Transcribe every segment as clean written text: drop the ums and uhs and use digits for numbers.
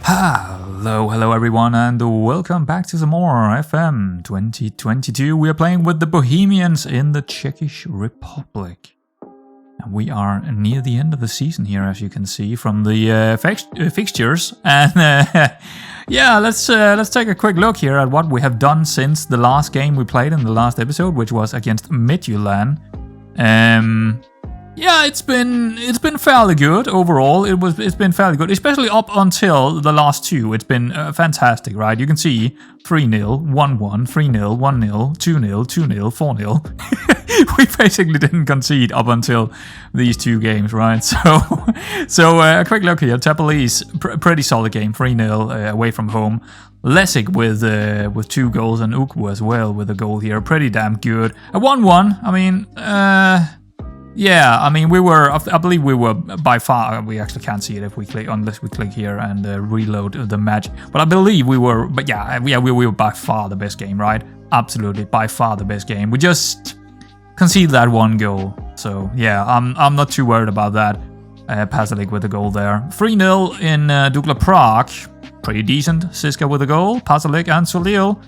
Hello everyone, and welcome back to some more FM22. We are playing with the Bohemians in the Czech Republic. And we are near the end of the season here, as you can see from the fixtures. And yeah, let's take a quick look here at what we have done since the last game we played in the last episode, which was against Midtjylland. Yeah, it's been fairly good overall. It's been fairly good, especially up until the last two. It's been fantastic, right? You can see 3-0, 1-1, 3-0, 1-0, 2-0, 2-0, 4-0. We basically didn't concede up until these two games, right? So a quick look here. Tepelese, pretty solid game, 3-0 away from home. Lessig with 2 goals and Ukwu as well with a goal here. Pretty damn good. A 1-1. I mean, yeah, I mean, I believe we were by far, we actually can't see it if we click, unless we click here and reload the match. But I believe we were by far the best game, right? Absolutely, by far the best game. We just conceded that 1 goal. So, yeah, I'm not too worried about that. Pasalic with the goal there. 3-0 in Dukla Prague. Pretty decent. Siska with a goal. Pasalic and Solil.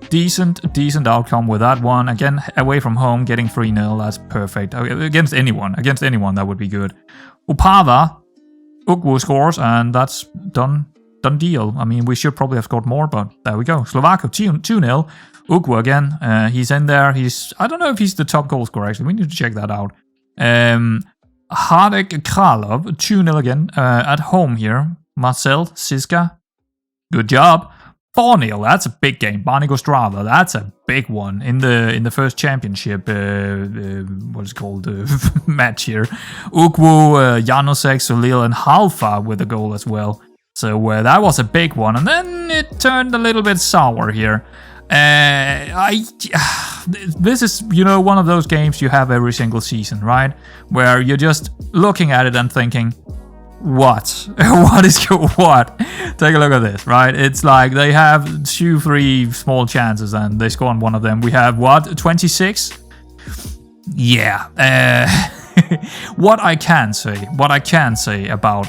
Decent outcome with that one. Again, away from home, getting 3-0. That's perfect. Against anyone that would be good. Upava, Ukwu scores, and that's done deal. I mean, we should probably have scored more, but there we go. Slovakia 2-0. Ukwu again. He's in there. I don't know if he's the top goal scorer, actually. We need to check that out. Hardek Kralov, 2-0 again. At home here. Marcel, Siska. Good job. 4-0, that's a big game. Barnigo Strava, that's a big one in the first championship. What is it called? Match here. Ukwu, Janosek, Solil, and Halfa with a goal as well. So that was a big one, and then it turned a little bit sour here. This is, one of those games you have every single season, right? Where you're just looking at it and thinking, what? What? Take a look at this, right? It's like they have 2-3 small chances and they score on one of them. We have, 26? Yeah. What I can say about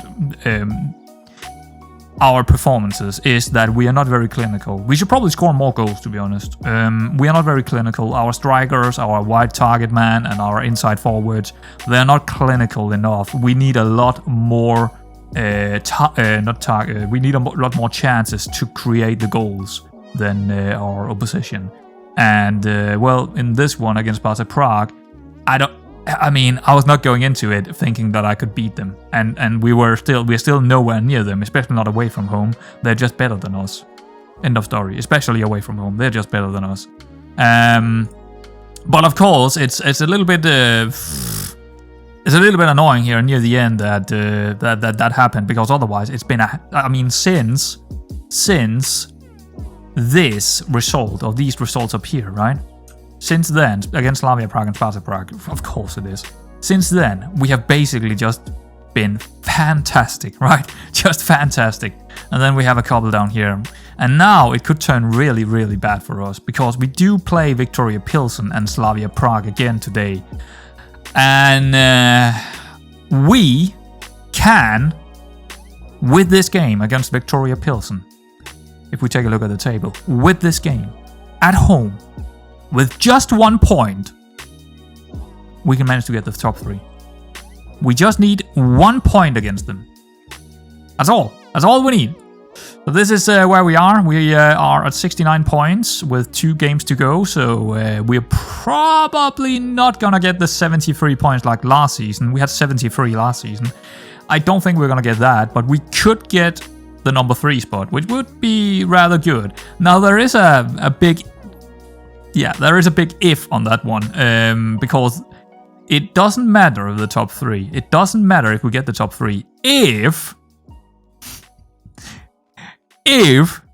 our performances is that we are not very clinical. We should probably score more goals, to be honest. We are not very clinical. Our strikers, our wide target man, and our inside forwards, they're not clinical enough. We need a lot more we need a lot more chances to create the goals than our opposition. And in this one against Sparta Prague, I was not going into it thinking that I could beat them, and we're still nowhere near them, especially not away from home. They're just better than us. End of story. Especially away from home, they're just better than us. But of course, it's a little bit annoying here near the end that happened, because otherwise it's been since this result, or these results up here, right? Since then, against Slavia Prague and Sparta Prague, of course it is. Since then, we have basically just been fantastic, right? Just fantastic. And then we have a couple down here. And now it could turn really, really bad for us, because we do play Victoria Pilsen and Slavia Prague again today. And we can, with this game against Victoria Pilsen, if we take a look at the table, with this game, at home, with just 1 point, we can manage to get the top 3. We just need 1 point against them. That's all. That's all we need. So this is where we are. We are at 69 points with 2 games to go. So we're probably not going to get the 73 points like last season. We had 73 last season. I don't think we're going to get that, but we could get the number 3 spot, which would be rather good. Now, there is a big if on that one, because it doesn't matter the top 3. It doesn't matter if we get the top 3 if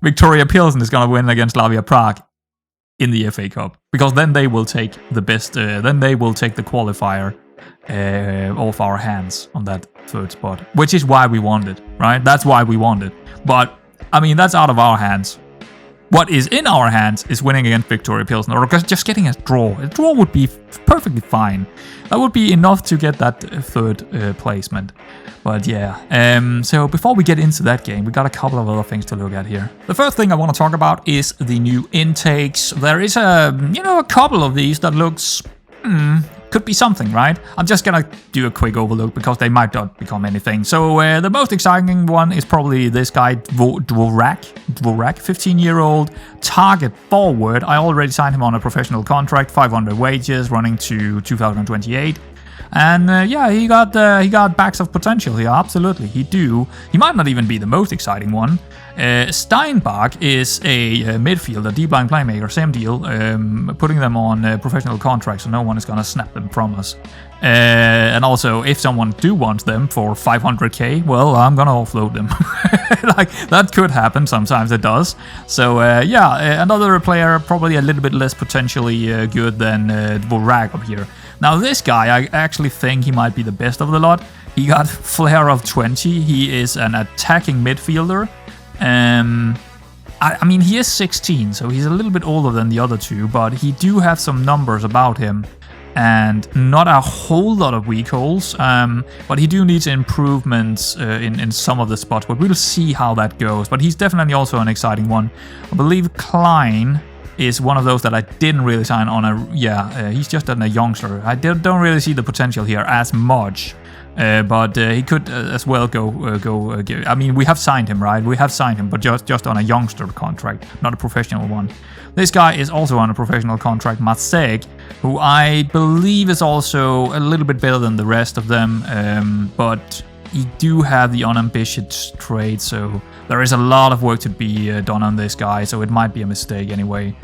Victoria Pilsen is going to win against Slavia Prague in the FA Cup, because then they will take the best. Then they will take the qualifier off our hands on that 3rd spot, which is why we want it, right? That's why we want it. But I mean, that's out of our hands. What is in our hands is winning against Victoria Pilsen, or just getting a draw. A draw would be perfectly fine. That would be enough to get that third placement. But yeah, so before we get into that game, we got a couple of other things to look at here. The first thing I want to talk about is the new intakes. There is a couple of these that looks could be something, right? I'm just gonna do a quick overlook because they might not become anything. So the most exciting one is probably this guy, Dvorak, 15-year-old target forward. I already signed him on a professional contract, 500 wages, running to 2028. And yeah, he got bags of potential here. Absolutely, he do. He might not even be the most exciting one. Steinbach is a midfielder, deep-line playmaker, same deal. Putting them on professional contracts, so no one is gonna snap them from us. And also, if someone do want them for 500k, well, I'm gonna offload them. Like, that could happen. Sometimes it does. So yeah, another player probably a little bit less potentially good than Dvorak up here. Now this guy, I actually think he might be the best of the lot. He got flair of 20. He is an attacking midfielder. I mean, he is 16, so he's a little bit older than the other two, but he do have some numbers about him, and not a whole lot of weak holes, but he do needs improvements in some of the spots, but we'll see how that goes. But he's definitely also an exciting one. I believe Klein is one of those that I didn't really sign on he's just a youngster. I don't really see the potential here as much. But he could as well go. I mean, we have signed him, right? We have signed him, but just on a youngster contract, not a professional one. This guy is also on a professional contract, Matseg, who I believe is also a little bit better than the rest of them, but he do have the unambitious trait, so there is a lot of work to be done on this guy, so it might be a mistake anyway.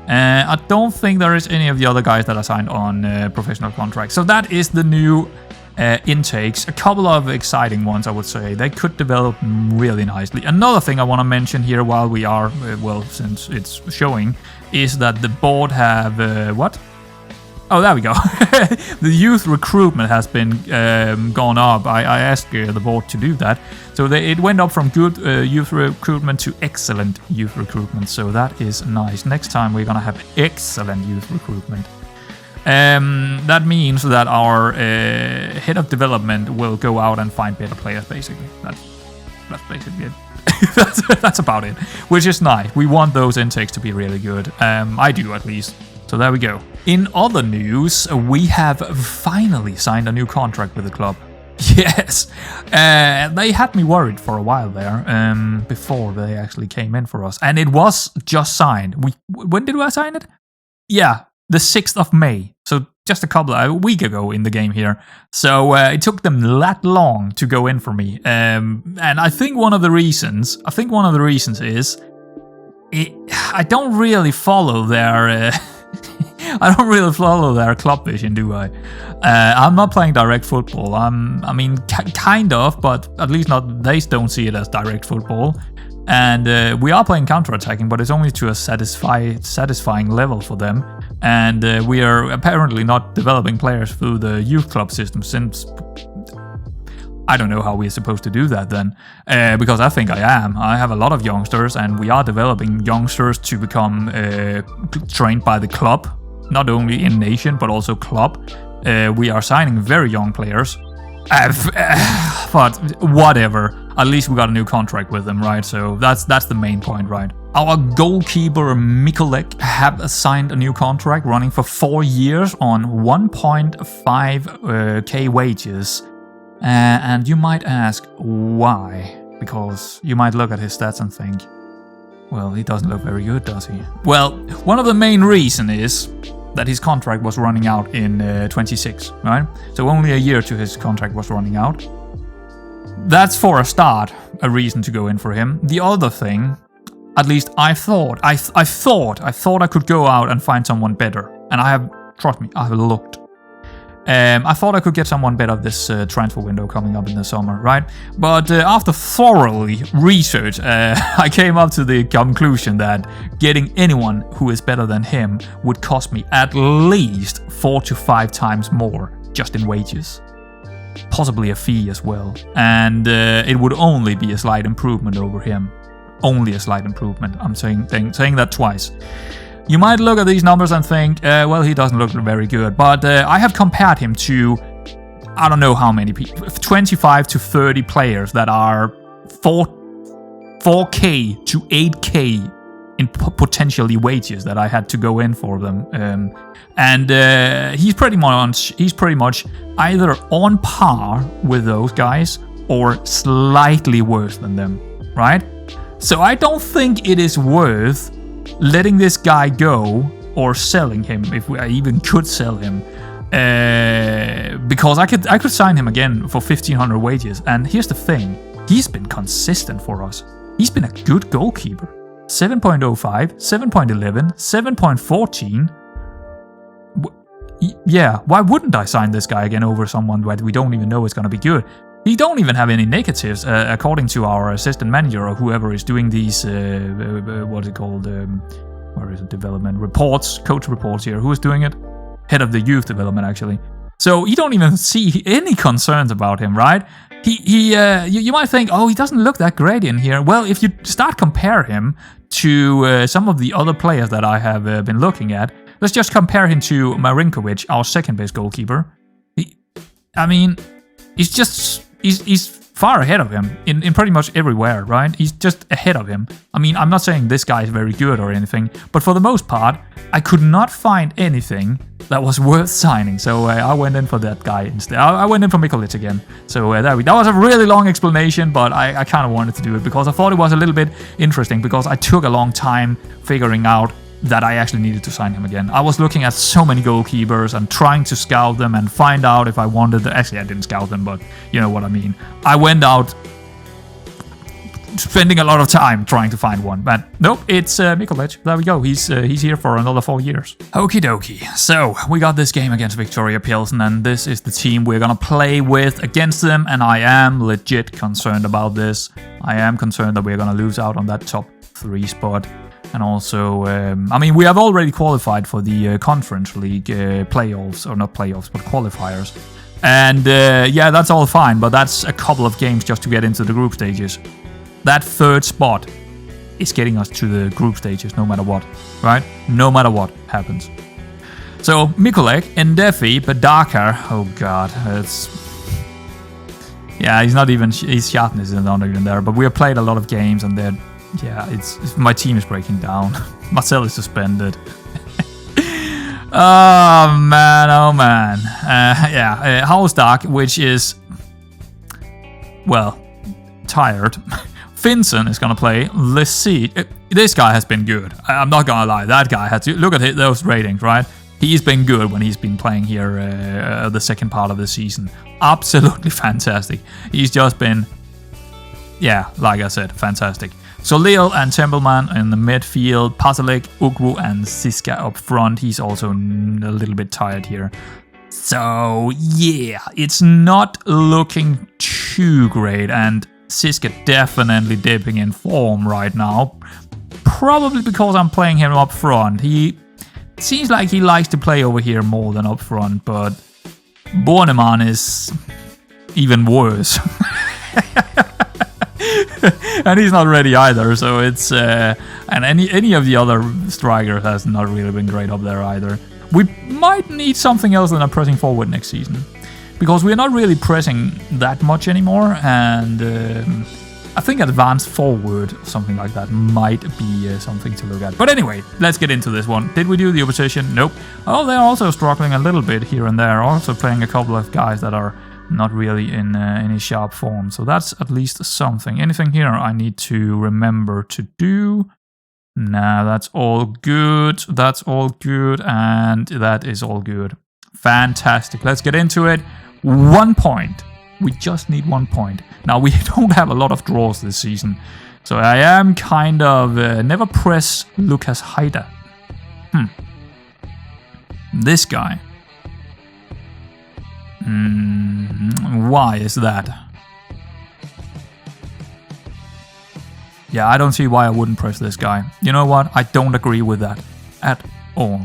I don't think there is any of the other guys that are signed on professional contracts. So that is the new intakes. A couple of exciting ones, I would say. They could develop really nicely. Another thing I want to mention here while we are, well, since it's showing, is that the board have, what? Oh, there we go. The youth recruitment has been gone up. I asked the board to do that. So it went up from good youth recruitment to excellent youth recruitment. So that is nice. Next time we're going to have excellent youth recruitment. That means that our head of development will go out and find better players, basically. That's basically it. That's about it. Which is nice. We want those intakes to be really good. I do, at least. So there we go. In other news, we have finally signed a new contract with the club. Yes, they had me worried for a while there, before they actually came in for us. And it was just signed. When did I sign it? Yeah, the 6th of May. So just a week ago in the game here. So it took them that long to go in for me. And I think one of the reasons is I don't really follow their I don't really follow their club vision, do I? I'm not playing direct football. I mean, kind of, but at least not. They don't see it as direct football. And we are playing counter-attacking, but it's only to a satisfying level for them. And we are apparently not developing players through the youth club system, since I don't know how we're supposed to do that then, because I think I am. I have a lot of youngsters, and we are developing youngsters to become trained by the club, not only in nation, but also club. We are signing very young players, but whatever. At least we got a new contract with them, right? So that's the main point, right? Our goalkeeper Mikolek have signed a new contract running for 4 years on 1.5k wages. And you might ask why, because you might look at his stats and think, well, he doesn't look very good, does he? Well, one of the main reasons is that his contract was running out in 26, right? So only a year to his contract was running out. That's for a start, a reason to go in for him. The other thing, at least I thought I could go out and find someone better. And trust me, I have looked. I thought I could get someone better this transfer window coming up in the summer, right? But after thoroughly research, I came up to the conclusion that getting anyone who is better than him would cost me at least 4 to 5 times more just in wages. Possibly a fee as well. And it would only be a slight improvement over him. only a slight improvement. I'm saying that twice. You might look at these numbers and think, well, he doesn't look very good. But I have compared him to, I don't know how many people, 25 to 30 players that are 4K to 8K in potentially wages that I had to go in for them. He's pretty much either on par with those guys or slightly worse than them, right? So I don't think it is worth letting this guy go or selling him, if I even could sell him, because I could sign him again for 1,500 wages. And here's the thing, he's been consistent for us. He's been a good goalkeeper. 7.05, 7.11, 7.14. Yeah, why wouldn't I sign this guy again over someone that we don't even know is going to be good? He don't even have any negatives, according to our assistant manager or whoever is doing these, what is it called, where is it, development reports, coach reports here. Who is doing it? Head of the youth development, actually. So you don't even see any concerns about him, right? You might think, oh, he doesn't look that great in here. Well, if you start compare him to some of the other players that I have been looking at, let's just compare him to Marinkovic, our second best goalkeeper. He's far ahead of him in pretty much everywhere, right? He's just ahead of him. I mean, I'm not saying this guy is very good or anything, but for the most part, I could not find anything that was worth signing. So I went in for that guy instead. I went in for Mikolic again. So that was a really long explanation, but I kind of wanted to do it because I thought it was a little bit interesting, because I took a long time figuring out that I actually needed to sign him again. I was looking at so many goalkeepers and trying to scout them and find out if I wanted them. Actually, I didn't scout them, but you know what I mean. I went out spending a lot of time trying to find one, but nope, it's Mikolic. There we go. He's here for another 4 years. Okie dokie. So we got this game against Victoria Pilsen, and this is the team we're gonna play with against them. And I am legit concerned about this. I am concerned that we're gonna lose out on that top 3 spot. And also, we have already qualified for the Conference League playoffs, or not playoffs, but qualifiers. And yeah, that's all fine, but that's a couple of games just to get into the group stages. That 3rd spot is getting us to the group stages no matter what, right? No matter what happens. So, Mikolek, Ndefi, Badaka, oh god, yeah, his sharpness is not even there, but we have played a lot of games and they're, yeah, my team is breaking down. Marcel is suspended. Oh man. Yeah, Hausdark, which is, well, tired. Finson is gonna play. Let's see. This guy has been good. I'm not gonna lie. That guy had to look at those ratings, right? He's been good when he's been playing here the second part of the season. Absolutely fantastic. He's just been, yeah, like I said, fantastic. So Lille and Templeman in the midfield, Pasalik, Ugru and Siska up front. He's also a little bit tired here. So yeah, it's not looking too great, and Siska definitely dipping in form right now. Probably because I'm playing him up front. He seems like he likes to play over here more than up front, but Bornemann is even worse. And he's not ready either, so it's and any of the other strikers has not really been great up there either. We might need something else than a pressing forward next season, because we're not really pressing that much anymore, and I think advanced forward, something like that, might be something to look at. But anyway, let's get into this one. Did we do the opposition? Nope. Oh, they're also struggling a little bit here and there, also playing a couple of guys that are not really in any sharp form. So that's at least something. Anything here I need to remember to do? Nah, that's all good. That's all good. And that is all good. Fantastic. Let's get into it. 1 point. We just need 1 point. Now, we don't have a lot of draws this season. So I am kind of... never press Lucas Haida. This guy. Why is that? Yeah, I don't see why I wouldn't press this guy. You know what? I don't agree with that at all.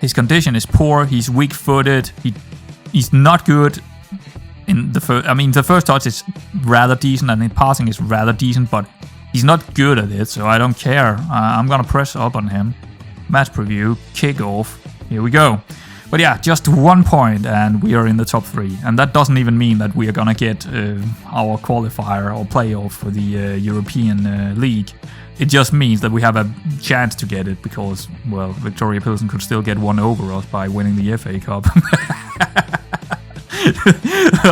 His condition is poor. He's weak-footed. He's not good in the first... I mean, the first touch is rather decent, and the passing is rather decent, but He's not good at it, so I don't care. I'm gonna press up on him. Match preview, kickoff. Here we go. But yeah, just 1 point and we are in the top 3. And that doesn't even mean that we are gonna get our qualifier or playoff for the European League. It just means that we have a chance to get it because, well, Victoria Pilsen could still get one over us by winning the FA Cup.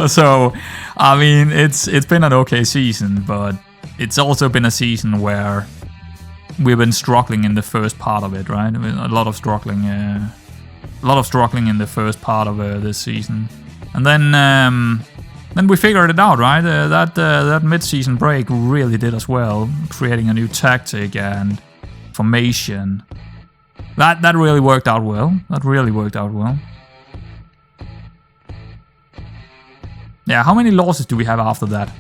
So, I mean, it's been an okay season, but it's also been a season where we've been struggling in the first part of it, right? A lot of struggling in the first part of this season, and then we figured it out, right? That mid-season break really did us well, creating a new tactic and formation. That really worked out well. Yeah, how many losses do we have after that?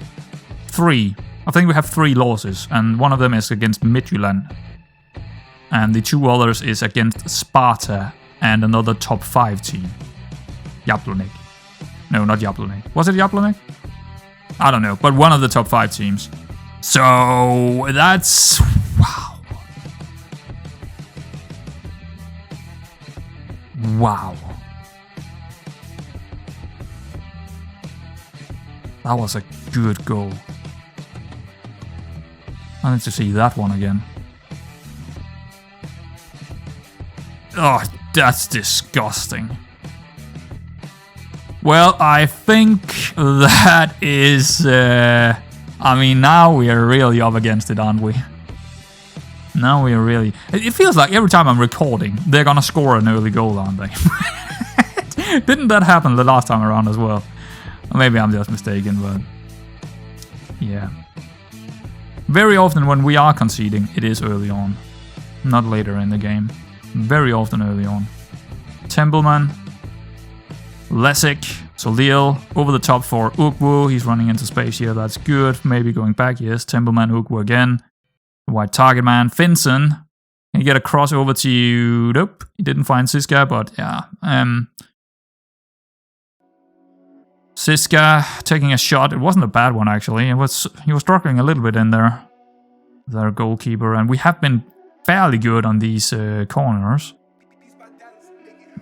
3. I think we have 3 losses, and one of them is against Midtjylland, and the 2 others is against Sparta and another top 5 team, Jablonec. No, not Jablonec. Was it Jablonec? I don't know, but one of the top 5 teams. So that's wow. That was a good goal. I need to see that one again. Oh, that's disgusting. Well, I think that is... I mean, now we are really up against it, aren't we? Now we are really... It feels like every time I'm recording, they're gonna score an early goal, aren't they? Didn't that happen the last time around as well? Or maybe I'm just mistaken, but... yeah. Very often when we are conceding, it is early on. Not later in the game. Very often early on. Templeman. Lesic. Solil. Over the top for Ugwu. He's running into space here. That's good. Maybe going back. Yes. Templeman, Ugwu again. White target man. Finson. Can you get a cross over to... Nope. He didn't find Siska, but yeah. Siska taking a shot. It wasn't a bad one, actually. He was struggling a little bit in there. Their goalkeeper. And we have been fairly good on these corners.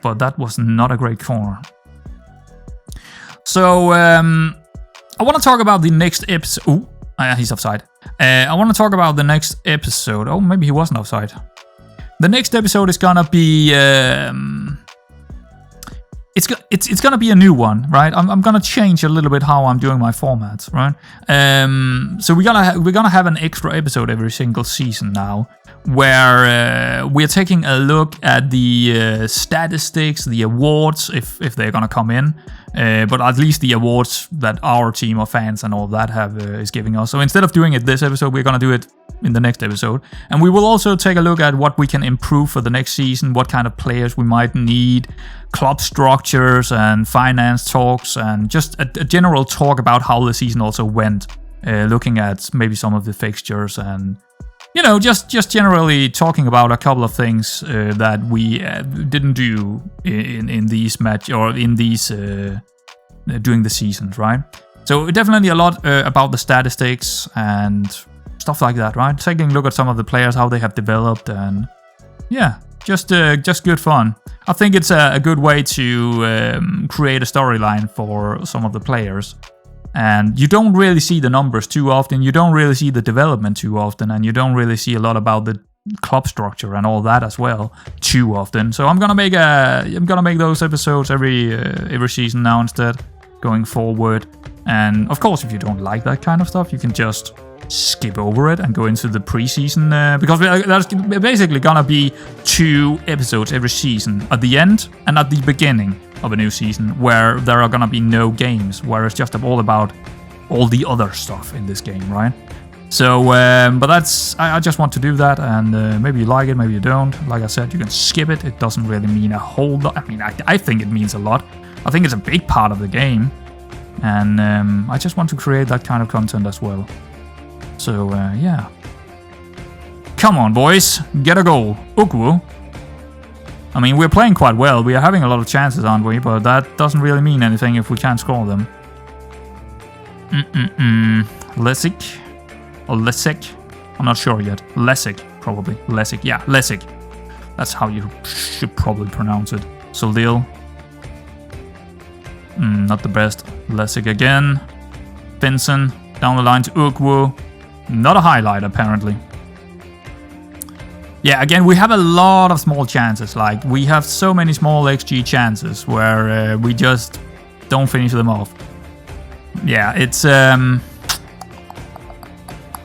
But that was not a great corner. So, I want to talk about the next episode. Ooh, he's offside. I want to talk about the next episode. Oh, maybe he wasn't offside. The next episode is gonna be... It's gonna be a new one, right? I'm gonna change a little bit how I'm doing my formats, right? So we're gonna have an extra episode every single season now, where we're taking a look at the statistics, the awards, if they're gonna come in, but at least the awards that our team of fans and all that have is giving us. So instead of doing it this episode, we're gonna do it in the next episode, and we will also take a look at what we can improve for the next season, what kind of players we might need, club structures and finance talks, and just a general talk about how the season also went, looking at maybe some of the fixtures and, you know, just generally talking about a couple of things that we didn't do in these during the seasons, right? So definitely a lot about the statistics and stuff like that, right? Taking a look at some of the players, how they have developed, and yeah, just good fun. I think it's a good way to create a storyline for some of the players. And you don't really see the numbers too often, you don't really see the development too often, and you don't really see a lot about the club structure and all that as well too often. So I'm gonna make those episodes every season now instead, going forward. And of course, if you don't like that kind of stuff, you can just skip over it and go into the preseason, because there's basically gonna be 2 episodes every season, at the end and at the beginning of a new season, where there are gonna be no games, where it's just all about all the other stuff in this game, right? So, but that's, I just want to do that, and maybe you like it, maybe you don't. Like I said, you can skip it. It doesn't really mean a whole lot. I mean, I think it means a lot. I think it's a big part of the game, and I just want to create that kind of content as well. So, yeah. Come on, boys. Get a goal. Ugwu. I mean, we're playing quite well. We are having a lot of chances, aren't we? But that doesn't really mean anything if we can't score them. Lesic. I'm not sure yet. Lessig, probably. Lessig, yeah, Lessig. That's how you should probably pronounce it. Solil. Not the best. Lessig again. Vincent. Down the line to Ukwu. Not a highlight, apparently. Yeah, again, we have a lot of small chances. Like, we have so many small XG chances where we just don't finish them off. Yeah, it's...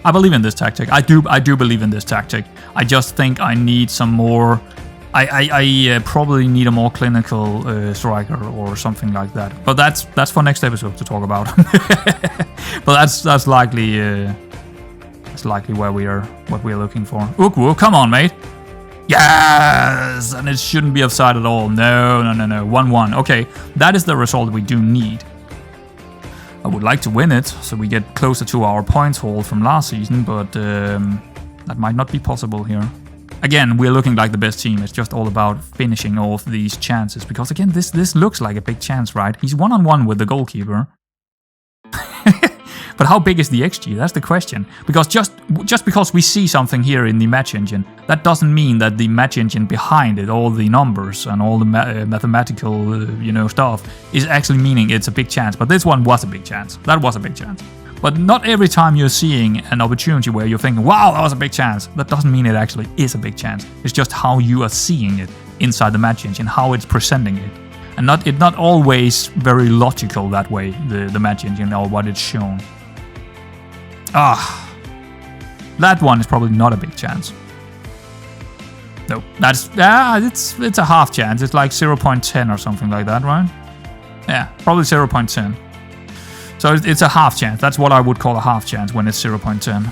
I believe in this tactic. I do believe in this tactic. I just think I need some more... I probably need a more clinical striker or something like that. But that's for next episode to talk about. But that's likely where what we are looking for. Ukwu, come on, mate. Yes, and it shouldn't be offside at all. No. 1-1. Okay, that is the result we do need. I would like to win it, so we get closer to our points haul from last season, but that might not be possible here. Again, we're looking like the best team. It's just all about finishing off these chances. Because again, this looks like a big chance, right? He's one-on-one with the goalkeeper. But how big is the XG? That's the question. Because just because we see something here in the match engine, that doesn't mean that the match engine behind it, all the numbers and all the mathematical, stuff, is actually meaning it's a big chance. But this one was a big chance. That was a big chance. But not every time you're seeing an opportunity where you're thinking, wow, that was a big chance. That doesn't mean it actually is a big chance. It's just how you are seeing it inside the match engine, how it's presenting it. And it's not always very logical that way, the match engine or what it's shown. That one is probably not a big chance. No, it's a half chance. It's like 0.10 or something like that, right? Yeah, probably 0.10. So it's a half chance. That's what I would call a half chance when it's 0.10.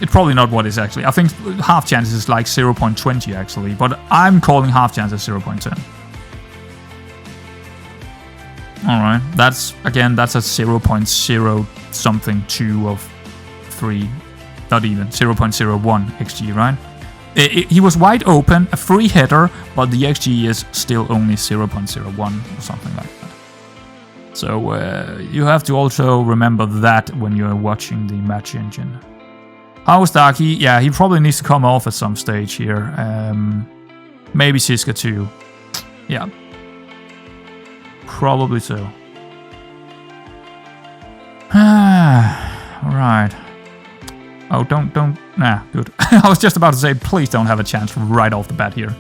It's probably not what it's actually. I think half chance is like 0.20 actually, but I'm calling half chance as 0.10. Alright, that's a 0.0 something 2 of 3, not even, 0.01 XG, right? He was wide open, a free header, but the XG is still only 0.01 or something like that. So you have to also remember that when you're watching the match engine. Haustaki, yeah, he probably needs to come off at some stage here. Maybe Siska too. Yeah. Probably so. Alright. Oh, don't. Nah, good. I was just about to say, please don't have a chance right off the bat here.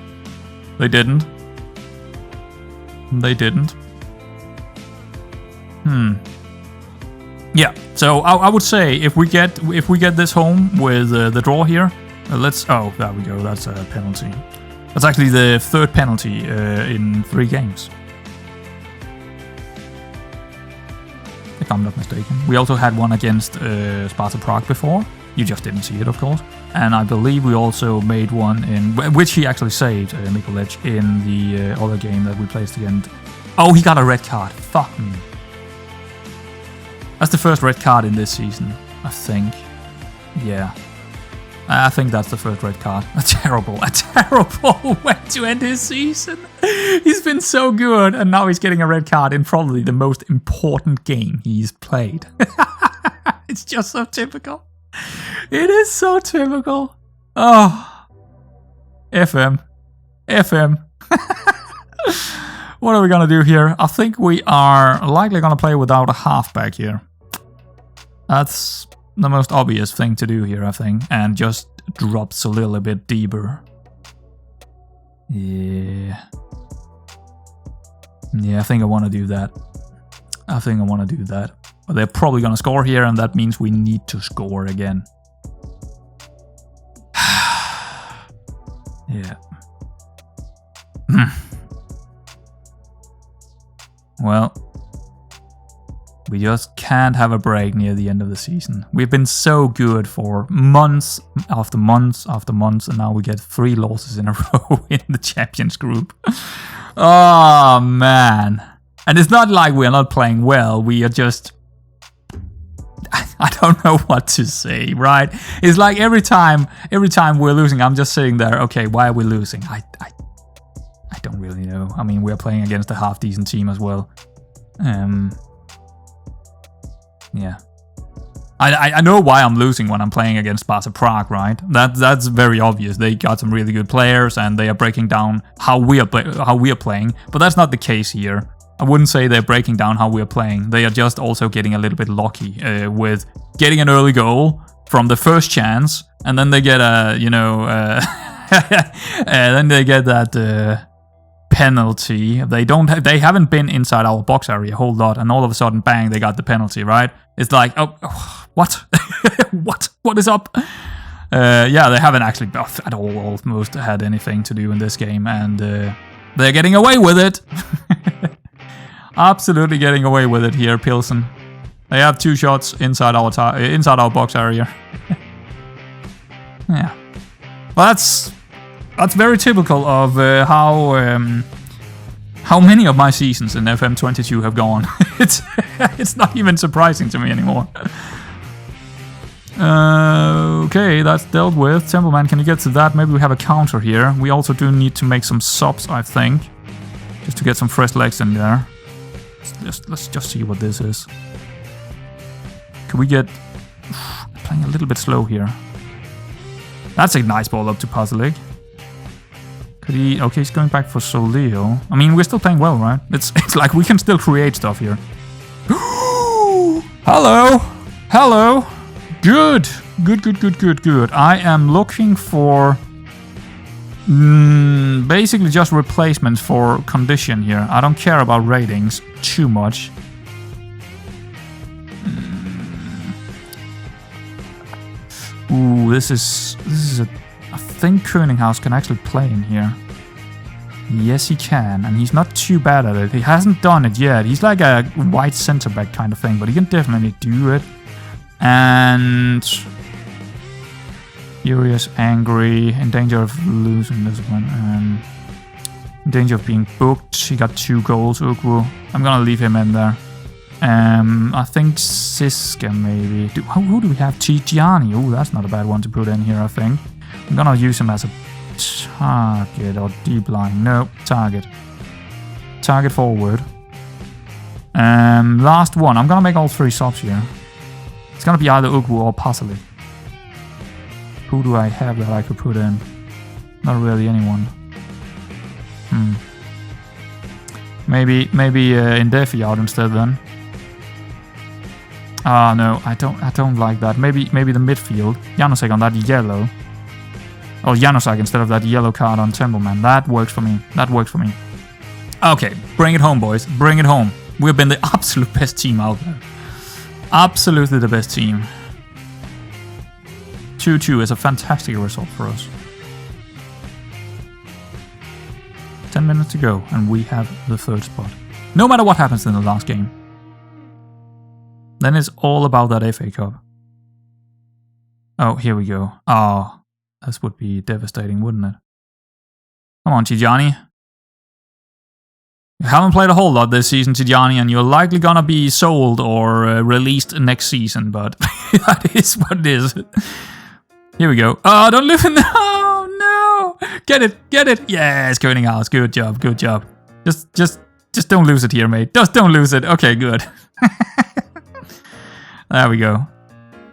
They didn't. Yeah, so I would say if we get this home with the draw here, oh, there we go. That's a penalty. That's actually the third penalty in 3 games. If I'm not mistaken. We also had one against Sparta Prague before. You just didn't see it, of course. And I believe we also made one in which he actually saved Mikulic in the other game that we played against. Oh, he got a red card. Fuck me. That's the first red card in this season, I think. Yeah. I think that's the first red card. A terrible way to end his season. He's been so good, and now he's getting a red card in probably the most important game he's played. It's just so typical. It is so typical. Oh. FM. What are we going to do here? I think we are likely going to play without a halfback here. That's the most obvious thing to do here, I think. And just drops a little bit deeper. Yeah. Yeah, I think I want to do that. But they're probably going to score here, and that means we need to score again. Yeah. Well, we just can't have a break near the end of the season. We've been so good for months after months after months, and now we get 3 losses in a row in the Champions Group. Oh, man. And it's not like we're not playing well. We are just... I don't know what to say, right? It's like every time we're losing, I'm just sitting there, okay, why are we losing? I don't really know. I mean, we're playing against a half-decent team as well. Yeah. I know why I'm losing when I'm playing against Sparta Prague, right? That's very obvious. They got some really good players, and they are breaking down how we are playing. But that's not the case here. I wouldn't say they're breaking down how we are playing. They are just also getting a little bit lucky with getting an early goal from the first chance, and then they get a then they get that penalty. They haven't been inside our box area a whole lot, and all of a sudden, bang, they got the penalty, right? It's like, oh what? What is up? Yeah, they haven't actually at all almost had anything to do in this game, and they're getting away with it. Absolutely getting away with it here, Pilsen. They have 2 shots inside our box area. Yeah, well, that's very typical of how many of my seasons in FM22 have gone. It's not even surprising to me anymore. Okay, that's dealt with. Templeman, can you get to that? Maybe we have a counter here. We also do need to make some subs, I think, just to get some fresh legs in there. Let's just see what this is. Can we get... Playing a little bit slow here. That's a nice ball up to Pasalik. Could he... Okay, he's going back for Soleo. I mean, we're still playing well, right? It's like we can still create stuff here. Hello! Hello! Good! Good. I am looking for... basically just replacements for condition here. I don't care about ratings too much. Ooh, this is a... I think Könighaus can actually play in here. Yes, he can, and he's not too bad at it. He hasn't done it yet. He's like a white center back kind of thing, but he can definitely do it. And... Furious, angry, in danger of losing this one, in danger of being booked. He got 2 goals, Ugwu. I'm gonna leave him in there. I think Siska maybe. Who do we have? Gianni. Oh, that's not a bad one to put in here, I think. I'm gonna use him as a target or deep line. No, target. Target forward. Last one. I'm gonna make all 3 subs here. It's gonna be either Ugwu or Pasalik. Who do I have that I could put in? Not really anyone. Maybe Indefi out instead then. Ah, no, I don't like that. Maybe the midfield. Janosek on that yellow. Oh, Janosek instead of that yellow card on Templeman. That works for me. Okay, bring it home, boys. Bring it home. We've been the absolute best team out there. Absolutely the best team. 2-2 is a fantastic result for us. 10 minutes to go, and we have the 3rd spot. No matter what happens in the last game. Then it's all about that FA Cup. Oh, here we go. Oh, this would be devastating, wouldn't it? Come on, Tijani. You haven't played a whole lot this season, Tijani, and you're likely gonna be sold or released next season, but that is what it is. Here we go. Oh, don't live in... No! Get it! Yes, Könighaus. Good job. Just don't lose it here, mate. Just don't lose it. Okay, good. There we go.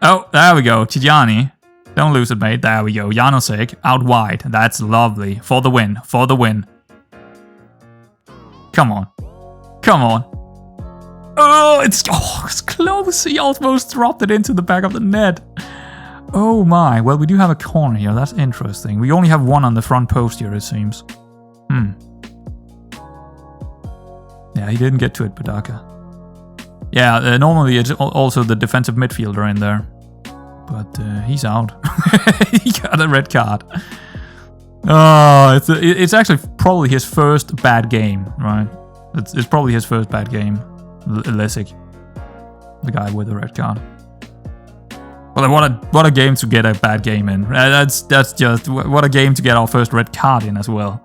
Oh, there we go. Tijani. Don't lose it, mate. There we go. Janosek out wide. That's lovely. For the win. Come on. Oh, it's close. He almost dropped it into the back of the net. Oh my. Well, we do have a corner here. That's interesting. We only have 1 on the front post here, it seems. Yeah, he didn't get to it, Badaka. Yeah, normally it's also the defensive midfielder in there. But he's out. He got a red card. Oh, it's actually probably his first bad game, right? It's probably his first bad game. Lessig. The guy with the red card. Well, what a game to get a bad game in. That's just what a game to get our first red card in as well.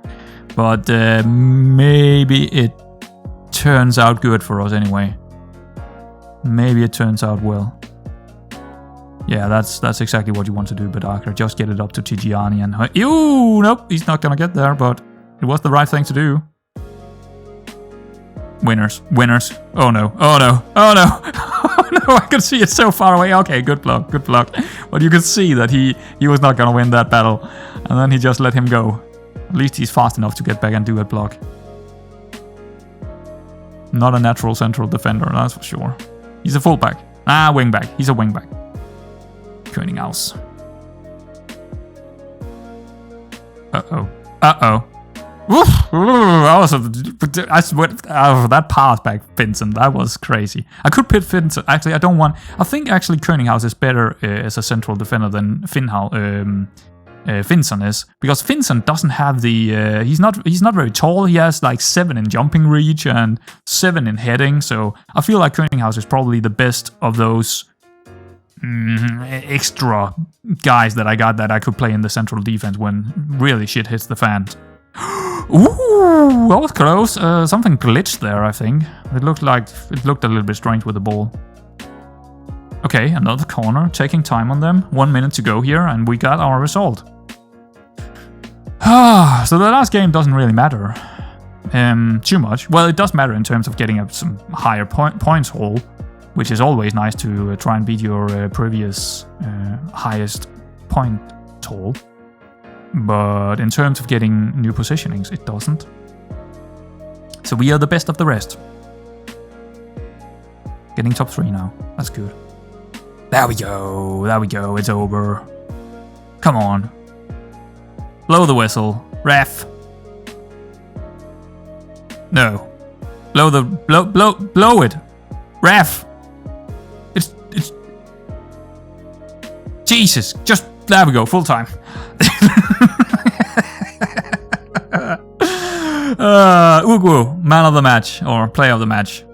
But maybe it turns out good for us anyway. Maybe it turns out well. Yeah, that's exactly what you want to do, Badaka. Just get it up to Tigiani and... Ew, nope, he's not gonna get there, but it was the right thing to do. Winners. Winners. Oh no. Oh no. Oh no. Oh no. I could see it so far away. Okay, good block. Good block. But you could see that he was not going to win that battle. And then he just let him go. At least he's fast enough to get back and do a block. Not a natural central defender, that's for sure. He's a fullback. Ah, wingback. He's a wingback. Könighaus. Uh-oh. Uh-oh. I sweat that pass back, Vincent. That was crazy. I could pit Vincent. Actually, I don't want. I think actually Könighaus is better as a central defender than Vincent is, because Vincent doesn't have the. He's not very tall. He has like 7 in jumping reach and 7 in heading. So I feel like Könighaus is probably the best of those extra guys that I got that I could play in the central defense when really shit hits the fan. Ooh, that was close. Something glitched there, I think. It looked a little bit strange with the ball. Okay, another corner, taking time on them. 1 minute to go here, and we got our result. So the last game doesn't really matter too much. Well, it does matter in terms of getting up some higher points haul, which is always nice to try and beat your previous highest point haul. But in terms of getting new positionings, it doesn't. So we are the best of the rest. Getting top 3 now. That's good. There we go. There we go. It's over. Come on. Blow the whistle. Ref. No. Blow it. Ref. It's Jesus. Just there we go. Full time. Ugu, man of the match, or player of the match.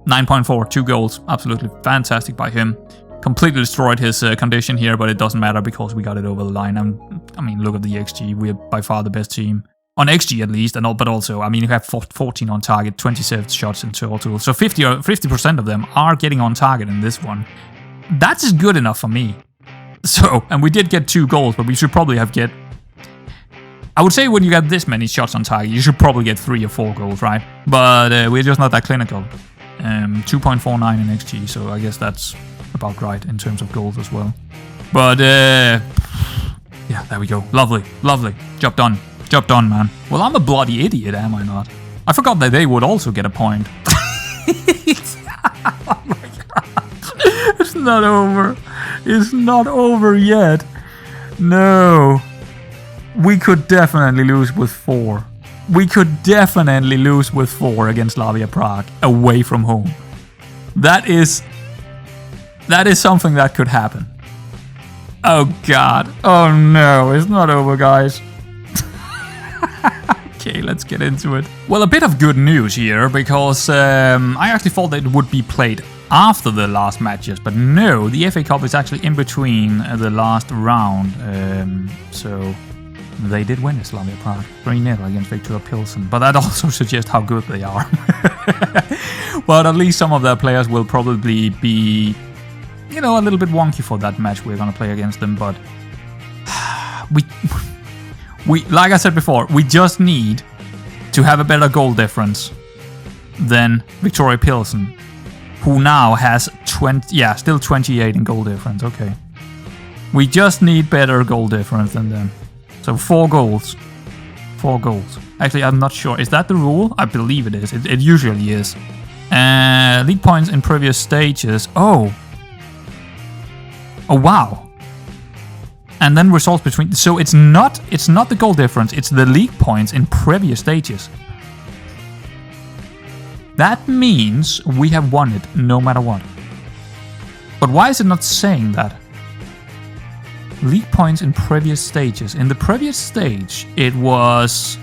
9.4, 2 goals. Absolutely fantastic by him. Completely destroyed his condition here, but it doesn't matter because we got it over the line. I mean, look at the XG. We're by far the best team. On XG at least, but also, I mean, you have 14 on target, 27 shots in total. So 50% of them are getting on target in this one. That's good enough for me. So, and we did get 2 goals, but we should probably have get... I would say when you get this many shots on target, you should probably get 3 or 4 goals, right? But we're just not that clinical. 2.49 in XG, so I guess that's about right in terms of goals as well. But, yeah, there we go. Lovely, lovely. Job done. Job done, man. Well, I'm a bloody idiot, am I not? I forgot that they would also get a point. Oh my god. It's not over. It's not over yet. No. We could definitely lose with 4. We could definitely lose with 4 against Slavia Prague away from home. That is something that could happen. Oh god. Oh no, it's not over, guys. Okay, let's get into it. Well, a bit of good news here, because I actually thought that it would be played after the last matches, but no, the FA Cup is actually in between the last round. So they did win Slavia Prague 3-0 against Viktoria Pilsen, but that also suggests how good they are. But at least some of their players will probably be, you know, a little bit wonky for that match we're going to play against them, but we, like I said before, we just need to have a better goal difference than Viktoria Pilsen, who now has still 28 in goal difference. Okay. We just need better goal difference than them. So 4 goals. 4 goals. Actually, I'm not sure. Is that the rule? I believe it is. It usually is. League points in previous stages. Oh, wow. And then results between. So it's not the goal difference. It's the league points in previous stages. That means we have won it no matter what. But why is it not saying that? League points in previous stages. In the previous stage, it was...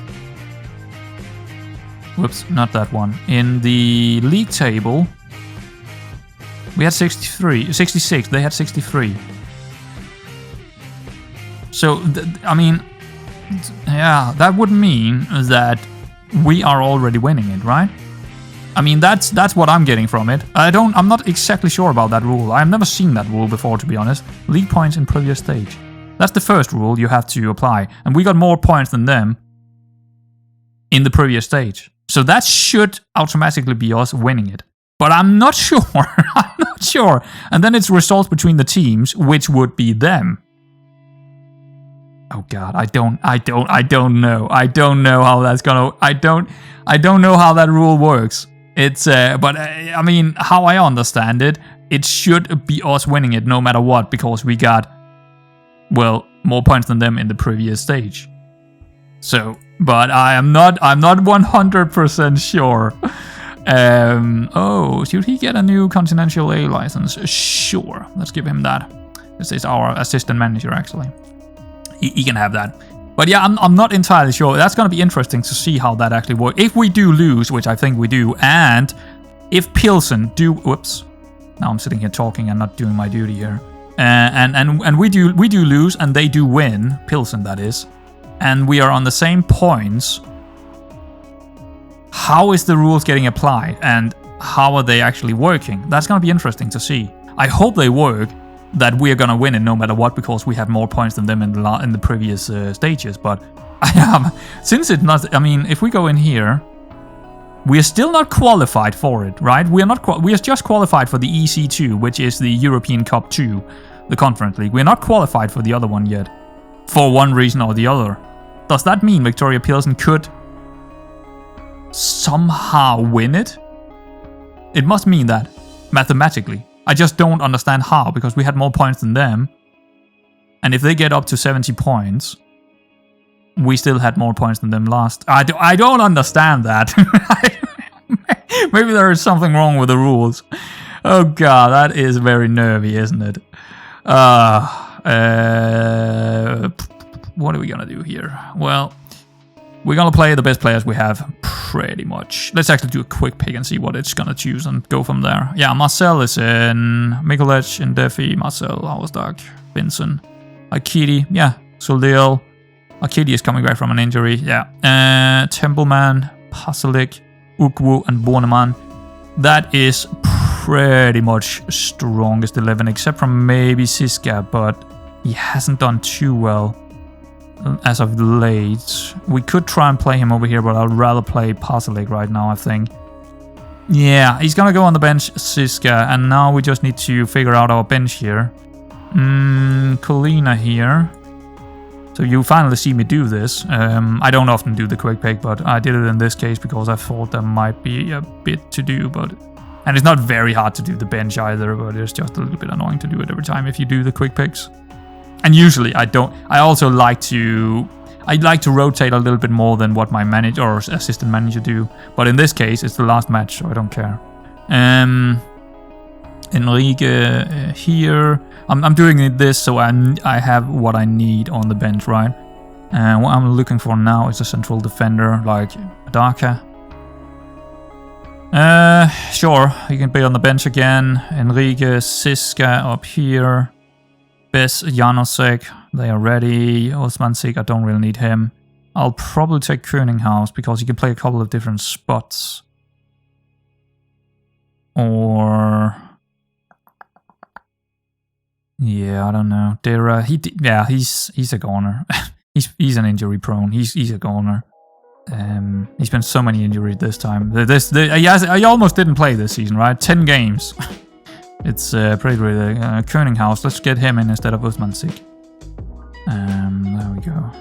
Whoops, not that one. In the league table, we had 66. They had 63. So, I mean, yeah, that would mean that we are already winning it, right? I mean, that's what I'm getting from it. I'm not exactly sure about that rule. I've never seen that rule before, to be honest. League points in previous stage. That's the first rule you have to apply. And we got more points than them in the previous stage. So that should automatically be us winning it. But I'm not sure. I'm not sure. And then it's results between the teams, which would be them. Oh God, I don't know. I don't know how that's gonna. I don't know how that rule works. It's but I mean, how I understand it, it should be us winning it no matter what, because we got, well, more points than them in the previous stage. So, but I'm not 100% sure. Oh, should he get a new Continental A license? Sure, let's give him that. This is our assistant manager, actually. He can have that. But yeah, I'm not entirely sure. That's going to be interesting to see how that actually works. If we do lose, which I think we do, and if Pilsen do... Whoops. Now I'm sitting here talking and not doing my duty here. And we do lose and they do win, Pilsen that is, and we are on the same points. How is the rules getting applied and how are they actually working? That's going to be interesting to see. I hope they work, that we are going to win it no matter what, because we have more points than them in the previous stages. But since it's not, I mean, if we go in here, we are still not qualified for it, right? We are just qualified for the EC2, which is the European Cup 2, the Conference League. We are not qualified for the other one yet, for one reason or the other. Does that mean Victoria Pilsen could somehow win it? It must mean that, mathematically. I just don't understand how, because we had more points than them. And if they get up to 70 points, we still had more points than them last. I don't understand that. Maybe there is something wrong with the rules. Oh God, that is very nervy, isn't it? What are we gonna do here? Well, we're gonna play the best players we have, pretty much. Let's actually do a quick pick and see what it's gonna choose and go from there. Yeah, Marcel is in, Mikulec, Ndefi, Marcel, Hausdag, Vincent, Akidi, yeah, Soldil. Akidi is coming back from an injury, yeah. Templeman, Pasalic, Ukwu, and Bornemann. That is pretty much strongest 11, except from maybe Siska, but he hasn't done too well as of late. We could try and play him over here, but I'd rather play Pasalic right now, I think. Yeah, he's gonna go on the bench, Siska, and now we just need to figure out our bench here. Colina here. So you finally see me do this. I don't often do the quick pick, but I did it in this case because I thought there might be a bit to do. And it's not very hard to do the bench either, but it's just a little bit annoying to do it every time if you do the quick picks. And usually I don't. I also like to rotate a little bit more than what my manager or assistant manager do. But in this case, it's the last match, so I don't care. Enrique here. I'm doing this so I have what I need on the bench, right? And what I'm looking for now is a central defender like Daka. Sure, he can be on the bench again. Enrique, Siska up here. Bes, Janosek, they are ready. Osmansik, I don't really need him. I'll probably take Könighaus because he can play a couple of different spots. Or... yeah, I don't know. Dera, he's a goner. he's an injury prone. He's a goner. He's been so many injuries this time. I almost didn't play this season, right? 10 games. It's pretty really. Könighaus, let's get him in instead of Osmansik. There we go.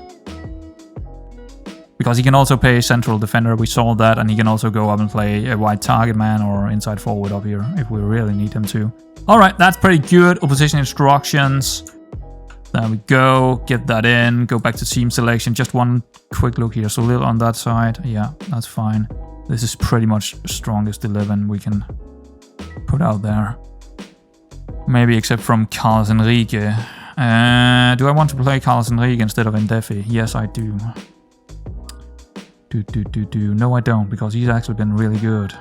Because he can also play central defender, we saw that, and he can also go up and play a wide target man or inside forward up here if we really need him to. Alright, that's pretty good. Opposition instructions. There we go. Get that in. Go back to team selection. Just one quick look here. So a little on that side. Yeah, that's fine. This is pretty much the strongest 11 we can put out there. Maybe except from Carlos Enrique. Do I want to play Carlos Enrique instead of Ndefi? Yes, I do. No, I don't, because he's actually been really good.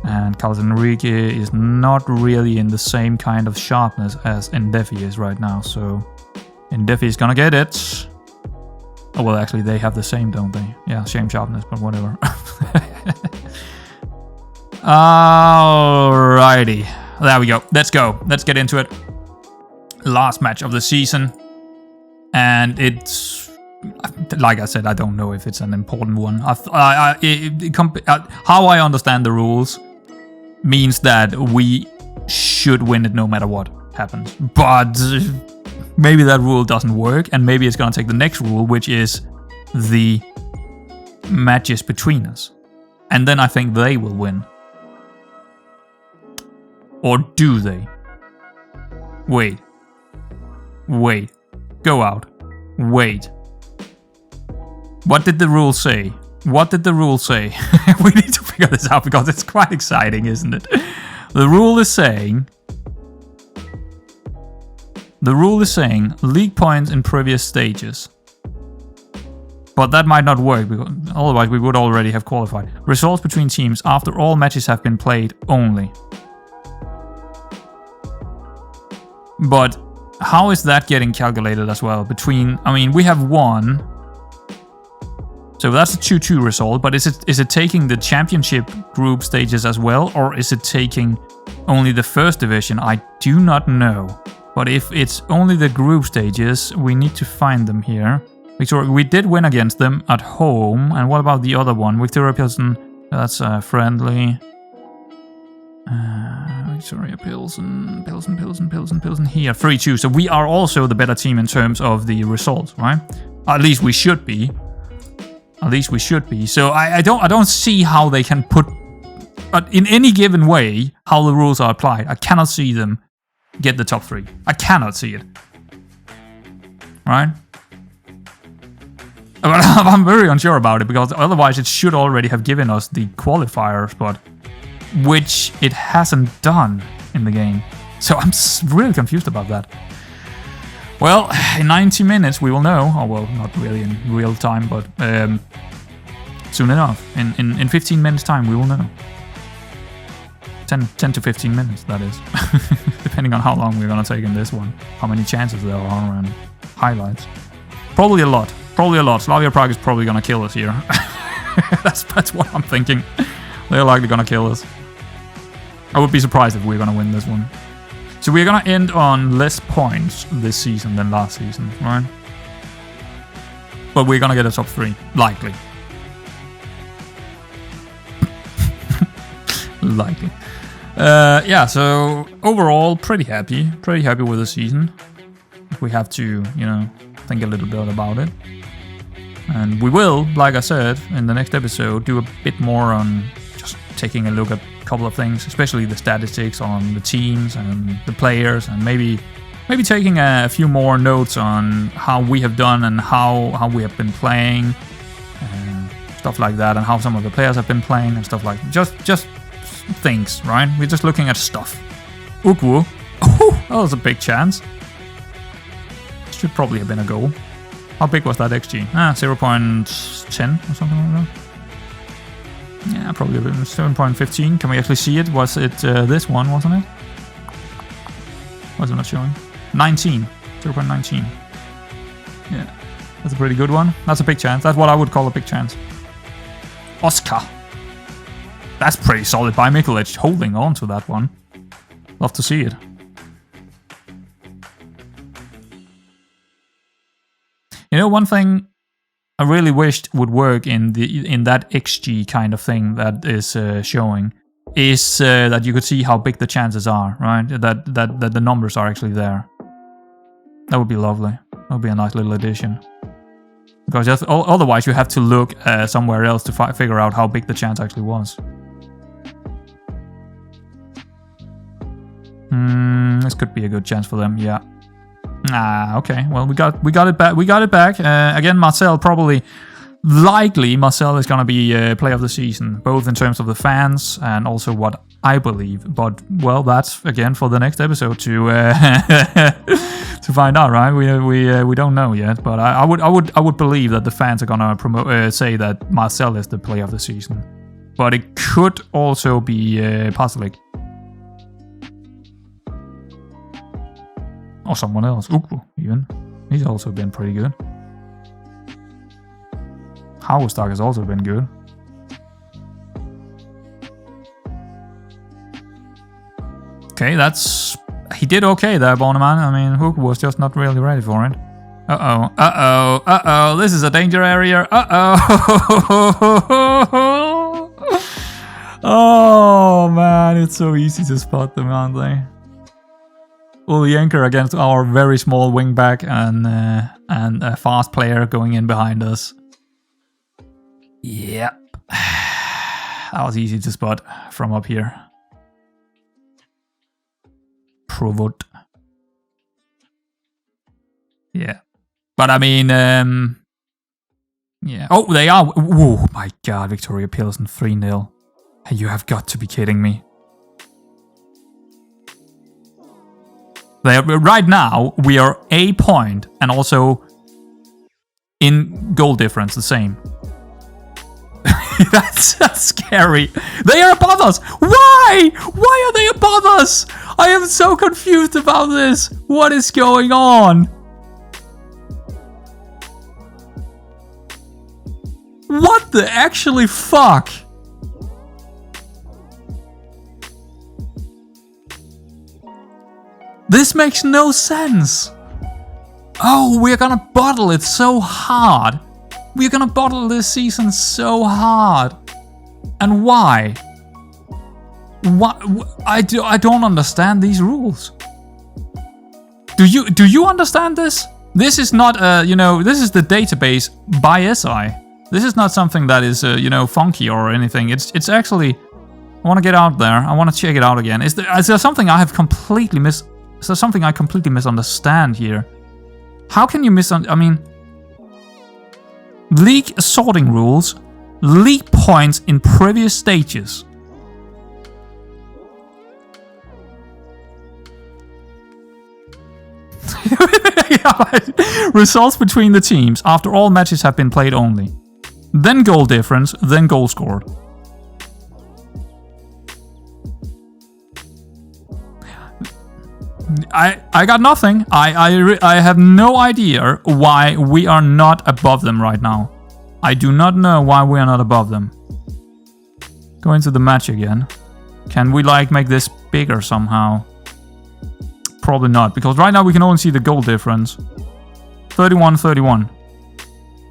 And Carlos Enrique is not really in the same kind of sharpness as Ndefi is right now, so Ndefi is gonna get it. Oh, well, actually, they have the same, don't they? Yeah, same sharpness, but whatever. Alrighty. There we go. Let's go. Let's get into it. Last match of the season. And it's like I said, I don't know if it's an important one. How I understand the rules means that we should win it no matter what happens. But maybe that rule doesn't work, and maybe it's gonna take the next rule, which is the matches between us. And then I think they will win. Or do they? Wait. Go out. Wait. What did the rule say? What did the rule say? We need to figure this out because it's quite exciting, isn't it? The rule is saying league points in previous stages. But that might not work, because otherwise we would already have qualified. Results between teams after all matches have been played only. But how is that getting calculated as well? We have one. So that's a 2-2 result, but is it taking the championship group stages as well, or is it taking only the first division? I do not know. But if it's only the group stages, we need to find them here. Victoria, we did win against them at home. And what about the other one? Victoria Pilsen, that's friendly. Victoria Pilsen here, 3-2. So we are also the better team in terms of the results, right? At least we should be. So I don't see how they can put, in any given way, how the rules are applied. I cannot see them get the top 3. I cannot see it. Right? But I'm very unsure about it, because otherwise it should already have given us the qualifier spot, which it hasn't done in the game. So I'm really confused about that. Well, in 90 minutes we will know. Oh, well, not really in real time, but soon enough. In 15 minutes time we will know. 10 to 15 minutes, that is. Depending on how long we're going to take in this one. How many chances there are and highlights. Probably a lot. Slavia Prague is probably going to kill us here. That's what I'm thinking. They're likely going to kill us. I would be surprised if we're going to win this one. So we're going to end on less points this season than last season, right? But we're going to get a top 3, likely. Likely. Yeah, so overall, pretty happy with the season. We have to, think a little bit about it. And we will, like I said, in the next episode, do a bit more on just taking a look at a couple of things, especially the statistics on the teams and the players, and maybe taking a few more notes on how we have done and how we have been playing, and stuff like that, and how some of the players have been playing and stuff like that. Just things, right? We're just looking at stuff. Ukwu. Oh, that was a big chance. Should probably have been a goal. How big was that XG? 0.10 or something like that. Yeah, probably a bit. 7.15. Can we actually see it? Was it this one, wasn't it? Was it not showing? 19. 0.19. Yeah, that's a pretty good one. That's a big chance. That's what I would call a big chance. Oscar. That's pretty solid by Mikolic, holding on to that one. Love to see it. One thing I really wished would work in that XG kind of thing that is showing is that you could see how big the chances are, right? That the numbers are actually there. That would be lovely. That would be a nice little addition. Because otherwise you have to look somewhere else to figure out how big the chance actually was. This could be a good chance for them, yeah. Okay. Well, we got it back. We got it back. Again, Marcel likely Marcel is gonna be player of the season, both in terms of the fans and also what I believe. But well, that's again for the next episode to to find out, right? We don't know yet, but I would believe that the fans are gonna say that Marcel is the player of the season. But it could also be Pasalic. Or someone else. Ukwu, even. He's also been pretty good. Hauestak has also been good. Okay, he did okay there, Boneman. I mean, Ukwu was just not really ready for it. Uh-oh. Uh-oh. Uh-oh. This is a danger area. Uh-oh. Oh, man. It's so easy to spot them, aren't they? Ulyanker against our very small wingback and a fast player going in behind us. Yep. That was easy to spot from up here. Provot. Yeah. But I mean, yeah. Oh, they are. Oh my god, Victoria Pilsen 3-0. You have got to be kidding me. Right now, we are a point and also in goal difference the same. That's scary. They are above us. Why? Why are they above us? I am so confused about this. What is going on? What the actually fuck? This makes no sense. Oh, we're gonna bottle it so hard. We're gonna bottle this season so hard. And why? What? I don't understand these rules. Do you understand this? This is not this is the database by SI. This is not something that is funky or anything. It's actually. I want to get out there. I want to check it out again. Is there something I have completely missed? Is there something I completely misunderstand here? How can you I mean, league sorting rules, league points in previous stages. Results between the teams after all matches have been played only. Then goal difference, then goal scored. I got nothing. I have no idea why we are not above them right now. I do not know why we are not above them. Go into the match again. Can we make this bigger somehow? Probably not, because right now we can only see the goal difference. 31-31.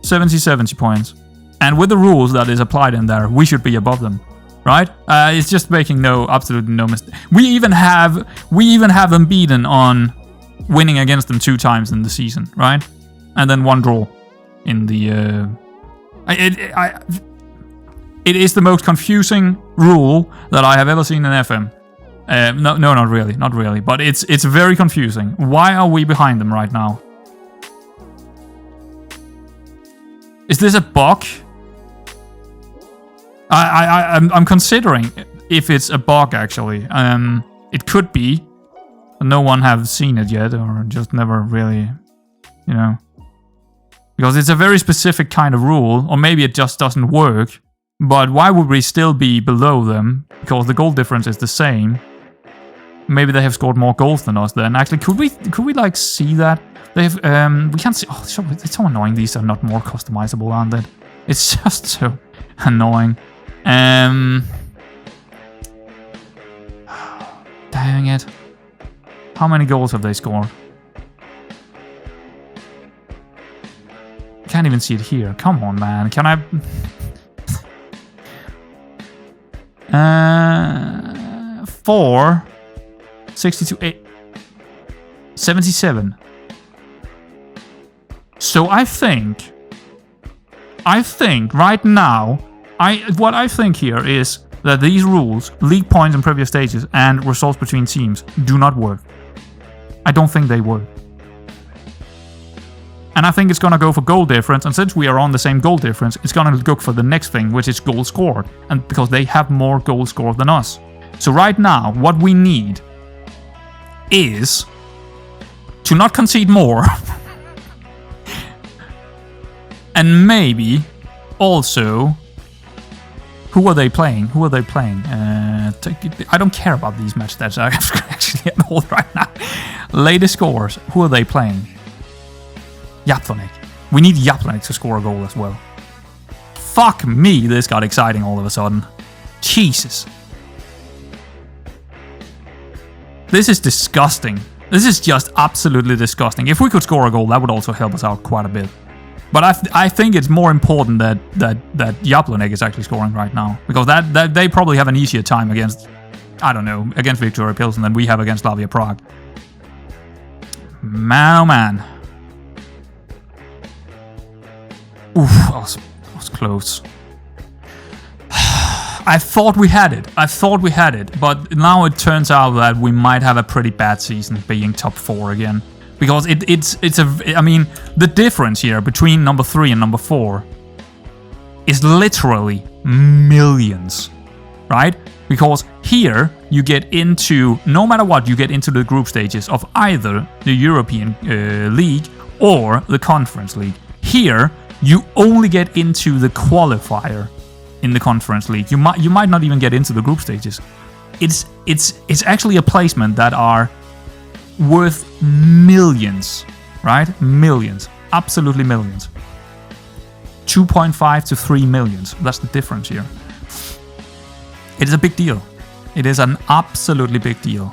70 points. And with the rules that is applied in there, we should be above them. Right? It's just making absolutely no mistake. We even have them beaten on winning against them 2 times in the season, right? And then 1 draw in the. It is the most confusing rule that I have ever seen in FM. No, not really. But it's very confusing. Why are we behind them right now? Is this a bug? I'm considering if it's a bug actually. It could be. No one have seen it yet, or just never really, because it's a very specific kind of rule, or maybe it just doesn't work. But why would we still be below them? Because the goal difference is the same. Maybe they have scored more goals than us. Then actually, could we see that? They have. We can't see. Oh, it's so annoying. These are not more customizable, aren't they? It's just so annoying. Dang it. How many goals have they scored? Can't even see it here. Come on, man. Can I... 4, 62, 8, 77. So I think right now, what I think here is that these rules, league points in previous stages, and results between teams do not work. I don't think they work. And I think it's going to go for goal difference, and since we are on the same goal difference, it's going to go for the next thing, which is goal scored, and because they have more goals scored than us. So right now, what we need is to not concede more, and maybe also... Who are they playing? I don't care about these match stats actually at all right now. Latest scores. Who are they playing? Jablonec. We need Jablonec to score a goal as well. Fuck me, this got exciting all of a sudden. Jesus. This is disgusting. This is just absolutely disgusting. If we could score a goal, that would also help us out quite a bit. But I think it's more important that Jablonec is actually scoring right now. Because that they probably have an easier time against, I don't know, against Victoria Pilsen than we have against Slavia Prague. Man, oh man. Oof, that was close. I thought we had it. But now it turns out that we might have a pretty bad season being top 4 again. Because I mean, the difference here between number 3 and number 4 is literally millions, right? Because here you get into, no matter what, you get into the group stages of either the European League or the Conference League. Here, you only get into the qualifier in the Conference League. You might not even get into the group stages. It's actually a placement that are worth millions, right? Millions. Absolutely millions. 2.5 to 3 millions. That's the difference here. It is a big deal. It is an absolutely big deal.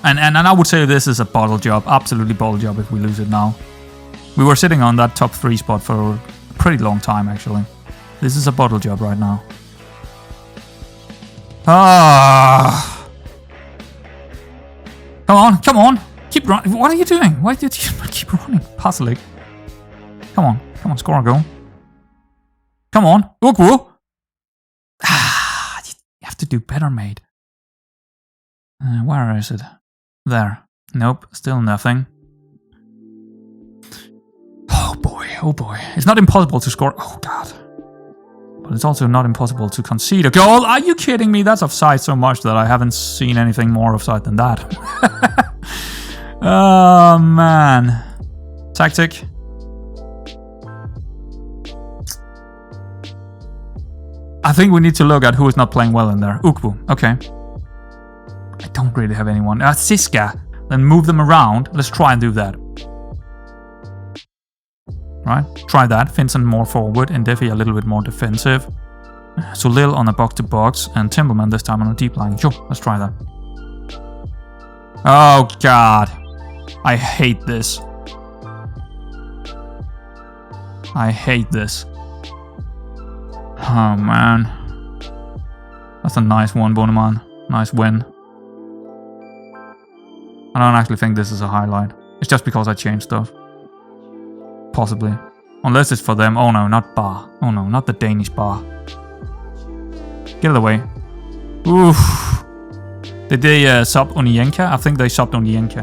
And I would say this is a bottle job. Absolutely bottle job if we lose it now. We were sitting on that top 3 spot for a pretty long time, actually. This is a bottle job right now. Ah. Come on. Keep running. What are you doing? Why did you keep running? Pasalik. Come on, score a goal. Come on. Ukwu. Ah, you have to do better, mate. Where is it? There. Nope, still nothing. Oh boy. It's not impossible to score. Oh god. But it's also not impossible to concede a goal. Are you kidding me? That's offside so much that I haven't seen anything more offside than that. Oh man. Tactic. I think we need to look at who is not playing well in there. Ukwu. Okay. I don't really have anyone. Siska. Then move them around. Let's try and do that. Right, try that. Finson more forward, and Defi a little bit more defensive. So Lil on a box-to-box, and Timberman this time on a deep line. Sure, let's try that. Oh god. I hate this. I hate this. Oh man. That's a nice one, Boneman. Nice win. I don't actually think this is a highlight. It's just because I changed stuff. Possibly. Unless it's for them. Oh no, not Bar. Oh no, not the Danish Bar. Get it away. Oof. Did they sub Onienka? I think they subbed Onienka.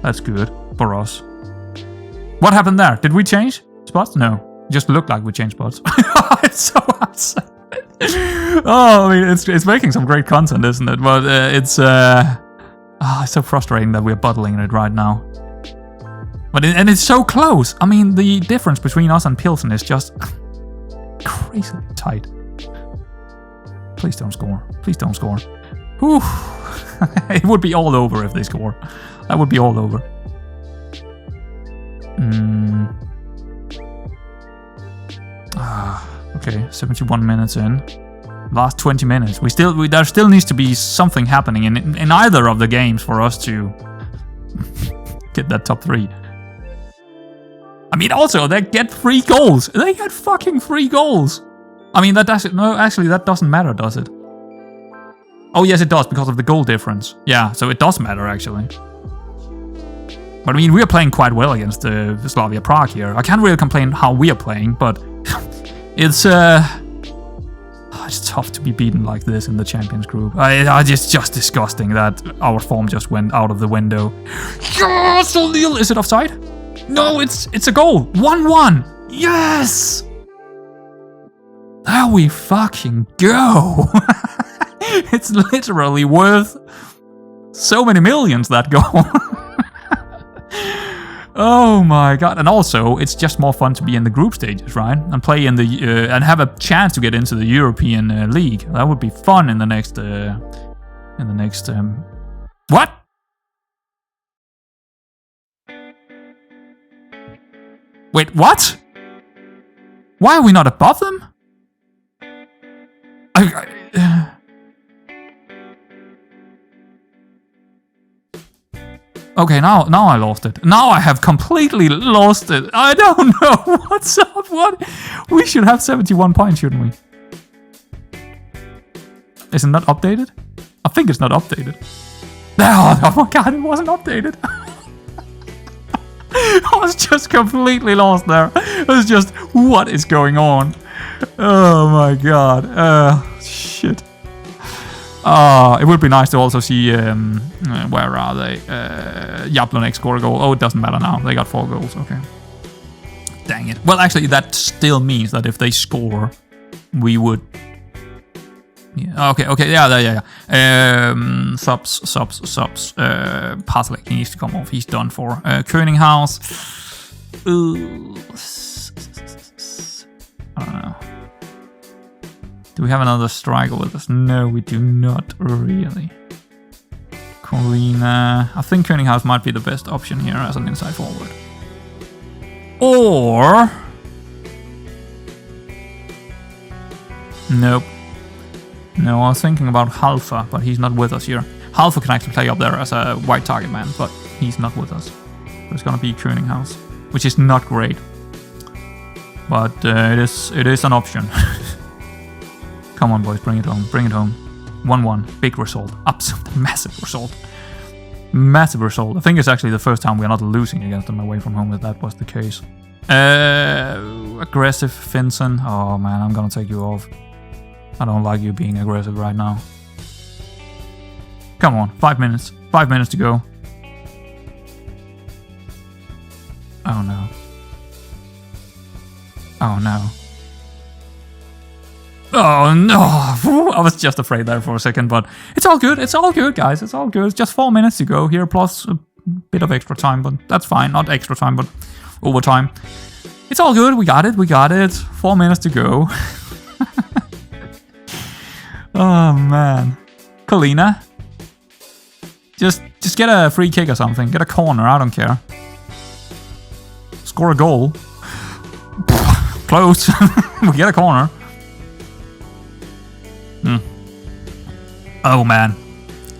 That's good for us. What happened there? Did we change spots? No. It just looked like we changed spots. It's so upset. Oh, I mean, it's making some great content, isn't it? But it's so frustrating that we're bottling it right now. But and it's so close. I mean, the difference between us and Pilsen is just crazily tight. Please don't score. Please don't score. Whew. It would be all over if they score. That would be all over. Okay, 71 minutes in. Last 20 minutes. There still needs to be something happening in either of the games for us to get that top 3. I mean, also, they get 3 goals. They get fucking 3 goals. I mean, that doesn't... No, actually, that doesn't matter, does it? Oh, yes, it does, because of the goal difference. Yeah, so it does matter, actually. But, I mean, we are playing quite well against Slavia Prague here. I can't really complain how we are playing, but... it's tough to be beaten like this in the Champions Group. It's just disgusting that our form just went out of the window. Yes, O'Neill! Is it offside? No, it's a goal. 1-1. Yes. There we fucking go. It's literally worth so many millions, that goal. Oh my god! And also, it's just more fun to be in the group stages, right? And play in the and have a chance to get into the European League. That would be fun in the next. What? Wait, what? Why are we not above them? Okay, now I lost it. Now I have completely lost it. I don't know what's up. What? We should have 71 points, shouldn't we? Isn't that updated? I think it's not updated. Oh my god, it wasn't updated. I was just completely lost there. It was just, what is going on? Oh my god. Shit. It would be nice to also see, where are they? Jablonec score a goal. Oh, it doesn't matter now. They got 4 goals. Okay. Dang it. Well, actually, that still means that if they score, we would... Yeah, okay, yeah. Subs. Paslek, he needs to come off. He's done for. Könighaus. I don't know. Do we have another striker with us? No, we do not really. Colina. I think Könighaus might be the best option here as an inside forward. Or... Nope. No, I was thinking about Halfa, but he's not with us here. Halfa can actually play up there as a white target man, but he's not with us. So it's gonna be Könighaus, which is not great. But it is an option. Come on, boys, bring it home. 1-1, big result. Absolute massive result. Massive result. I think it's actually the first time we're not losing against them away from home if that was the case. Aggressive Finson. Oh man, I'm gonna take you off. I don't like you being aggressive right now. Come on, 5 minutes. 5 minutes to go. Oh no. Oh no. Oh no! I was just afraid there for a second, but it's all good. It's all good, guys. It's all good. It's just 4 minutes to go here, plus a bit of extra time, but that's fine. Not extra time, but overtime. It's all good. We got it. 4 minutes to go. Oh man. Colina. Just get a free kick or something. Get a corner, I don't care. Score a goal. Close. We get a corner. Oh man.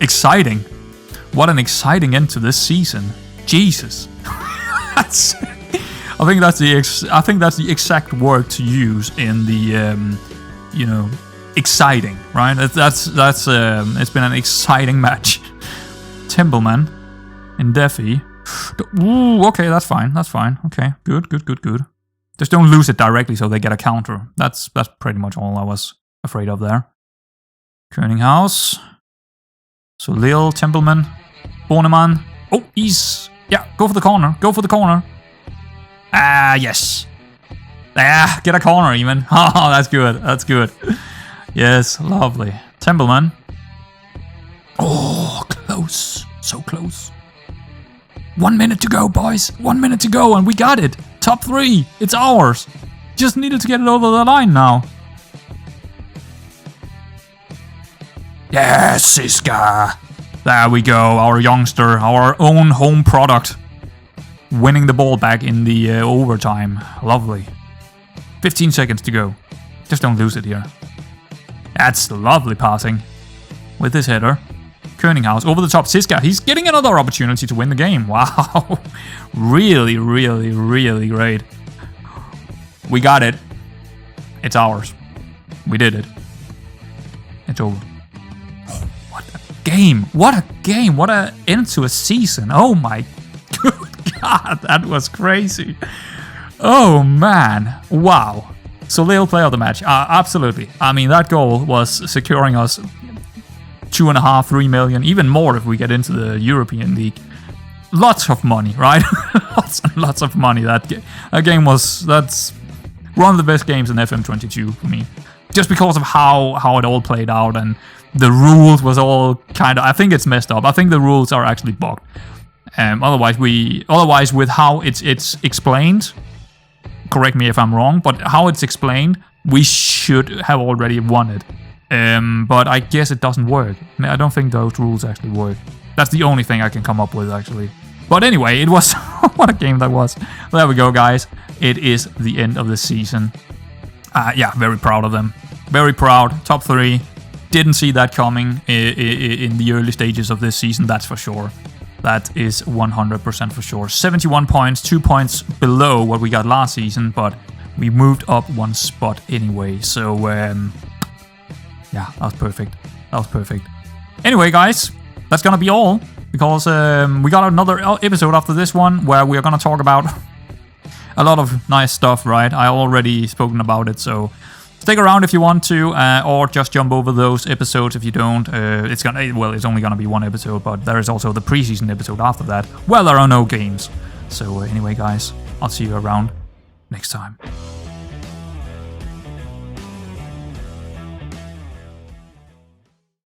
Exciting. What an exciting end to this season. Jesus. I think that's the exact word to use in the exciting, right? That's it's been an exciting match. Templeman in Defi. Ooh, okay, that's fine. Okay, good. Just don't lose it directly so they get a counter. That's pretty much all I was afraid of there. Könighaus. So Lille, Templeman, Bornemann. Oh, go for the corner. Ah, yes. Ah, get a corner even. Oh, that's good. Yes, lovely. Templeman. Oh, close. So close. 1 minute to go, boys. 1 minute to go, and we got it. Top 3. It's ours. Just needed to get it over the line now. Yes, Siska. There we go. Our youngster. Our own home product. Winning the ball back in the overtime. Lovely. 15 seconds to go. Just don't lose it here. That's lovely passing. With this header. Könighaus over the top. Siska. He's getting another opportunity to win the game. Wow. Really great. We got it. It's ours. We did it. It's over. Oh, what a game. What an end to a season. Oh my good God. That was crazy. Oh man. Wow. So Lille play of the match. Absolutely. I mean, that goal was securing us 2.5, 3 million, even more if we get into the European League. Lots of money, right? lots of money. That game that's one of the best games in FM22 for me. Just because of how it all played out, and the rules was all kind of, I think it's messed up. I think the rules are actually bugged. Otherwise with how it's explained, correct me if I'm wrong, but how it's explained, we should have already won it. But I guess it doesn't work. I don't think those rules actually work. That's the only thing I can come up with, actually. But anyway, it was... what a game that was. There we go, guys. It is the end of the season. Yeah, very proud of them. Very proud. Top 3. Didn't see that coming in the early stages of this season, that's for sure. That is 100% for sure. 71 points, 2 points below what we got last season, but we moved up 1 spot anyway. So, yeah, that was perfect. That was perfect. Anyway, guys, that's gonna be all. Because we got another episode after this one where we are gonna talk about a lot of nice stuff, right? I already spoken about it, so stick around if you want to, or just jump over those episodes if you don't. It's only gonna be 1 episode, but there is also the preseason episode after that, where there are no games. So anyway, guys, I'll see you around next time.